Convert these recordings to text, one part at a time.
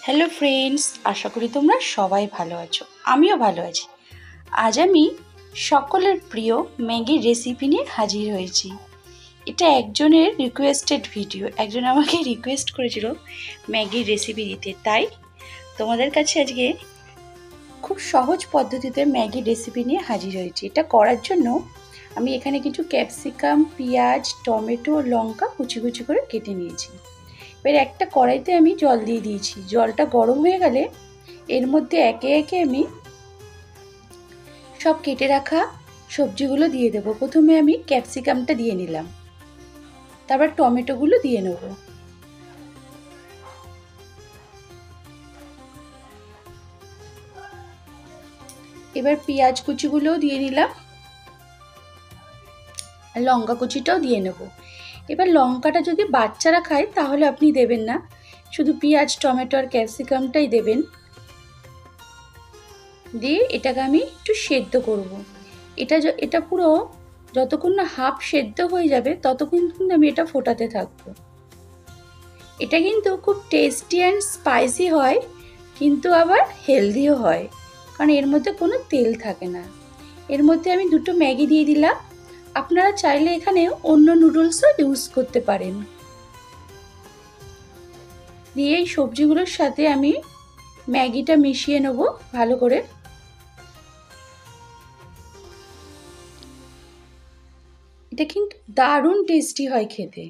Hello friends, আশা করি তোমরা সবাই ভালো আছো। আমিও ভালো আছি। আজ আমি সকলের প্রিয় ম্যাগির রেসিপি নিয়ে হাজির হয়েছি। এটা একজনের রিকোয়েস্টেড ভিডিও। একজন আমাকে রিকোয়েস্ট করেছিল ম্যাগির রেসিপি দিতে, তাই তোমাদের কাছে আজকে খুব সহজ পদ্ধতিতে ম্যাগির রেসিপি নিয়ে হাজির হয়েছি। এটা করার জন্য আমি এখানে কিছু ক্যাপসিকাম, পেঁয়াজ, টমেটো, লঙ্কা কুচি কুচি করে কেটে নিয়েছি। এবার একটা কড়াইতে আমি জল দিয়ে দিয়েছি। জলটা গরম হয়ে গেলে এর মধ্যে একে একে আমি সব কেটে রাখা সবজিগুলো দিয়ে দেবো। প্রথমে আমি ক্যাপসিকামটা দিয়ে নিলাম, তারপর টমেটোগুলো দিয়ে নেব। এবার পেঁয়াজ কুচিগুলোও দিয়ে নিলাম, লঙ্কা কুচিটাও দিয়ে নেব। এবার লঙ্কাটা যদি বাচ্চারা খায় তাহলে আপনি দেবেন না, শুধু পেঁয়াজ, টমেটো আর ক্যাপসিকামটাই দেবেন। দিয়ে এটাকে আমি একটু সেদ্ধ করব। এটা পুরো যতক্ষণ না হাফ সেদ্ধ হয়ে যাবে ততক্ষণ কিন্তু আমি এটা ফোটাতে থাকবো। এটা কিন্তু খুব টেস্টি অ্যান্ড স্পাইসি হয়, কিন্তু আবার হেলদিও হয়, কারণ এর মধ্যে কোনো তেল থাকে না। এর মধ্যে আমি দুটো ম্যাগি দিয়ে দিলাম। আপনারা চাইলে এখানে অন্য নুডলসও ইউজ করতে পারেন। দিয়ে এই সবজিগুলোর সাথে আমি ম্যাগিটা মিশিয়ে নেব ভালো করে। এটা কিন্তু দারুণ টেস্টি হয় খেতে।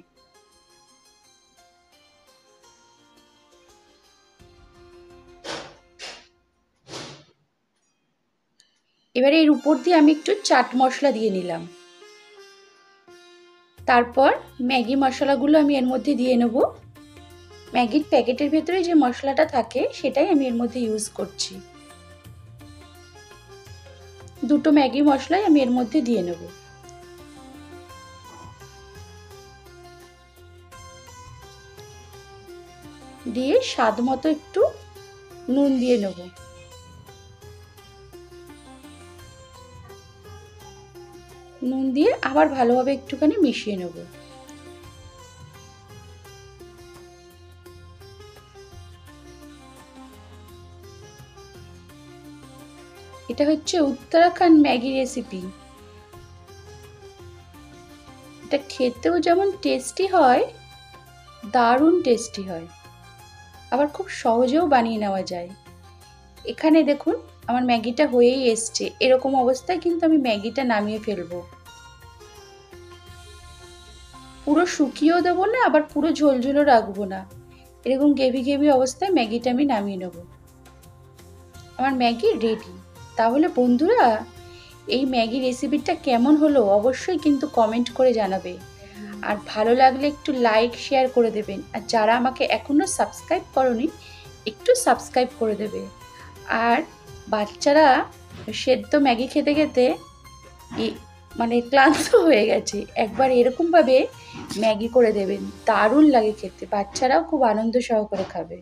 এবারে এর উপর দিয়ে আমি একটু চাট মশলা দিয়ে নিলাম। তারপর ম্যাগি মশলাগুলো আমি এর মধ্যে দিয়ে নেব। ম্যাগির প্যাকেটের ভেতরে যে মশলাটা থাকে সেটাই আমি এর মধ্যে ইউজ করছি। দুটো ম্যাগি মশলাই আমি এর মধ্যে দিয়ে নেব। দিয়ে স্বাদ মতো একটু নুন দিয়ে নেব। নুন দিয়ে আবার ভালোভাবে একটুখানি মিশিয়ে নেব। এটা হচ্ছে উত্তরাখণ্ড ম্যাগি রেসিপি। এটা খেতেও যেমন টেস্টি হয়, দারুণ টেস্টি হয়, আবার খুব সহজেও বানিয়ে নেওয়া যায়। এখানে দেখুন আমার ম্যাগিটা হয়েই এসছে। এরকম অবস্থায় কিন্তু আমি ম্যাগিটা নামিয়ে ফেলবো। পুরো শুকিয়েও দেবো না, আবার পুরো ঝোলঝোলও রাখবো না। এরকম গ্রেভি গ্রেভি অবস্থায় ম্যাগিটা আমি নামিয়ে নেব। আমার ম্যাগি রেডি। তাহলে বন্ধুরা, এই ম্যাগি রেসিপিটা কেমন হলো অবশ্যই কিন্তু কমেন্ট করে জানাবে। আর ভালো লাগলে একটু লাইক শেয়ার করে দেবেন। আর যারা আমাকে এখনও সাবস্ক্রাইব করনি একটু সাবস্ক্রাইব করে দেবে। আর বাচ্চারা সেদ্ধ ম্যাগি খেতে খেতে মানে ক্লান্ত হয়ে গেছে, একবার এরকমভাবে ম্যাগি করে দেবেন, দারুণ লাগে খেতে। বাচ্চারাও খুব আনন্দ সহকারে খাবে।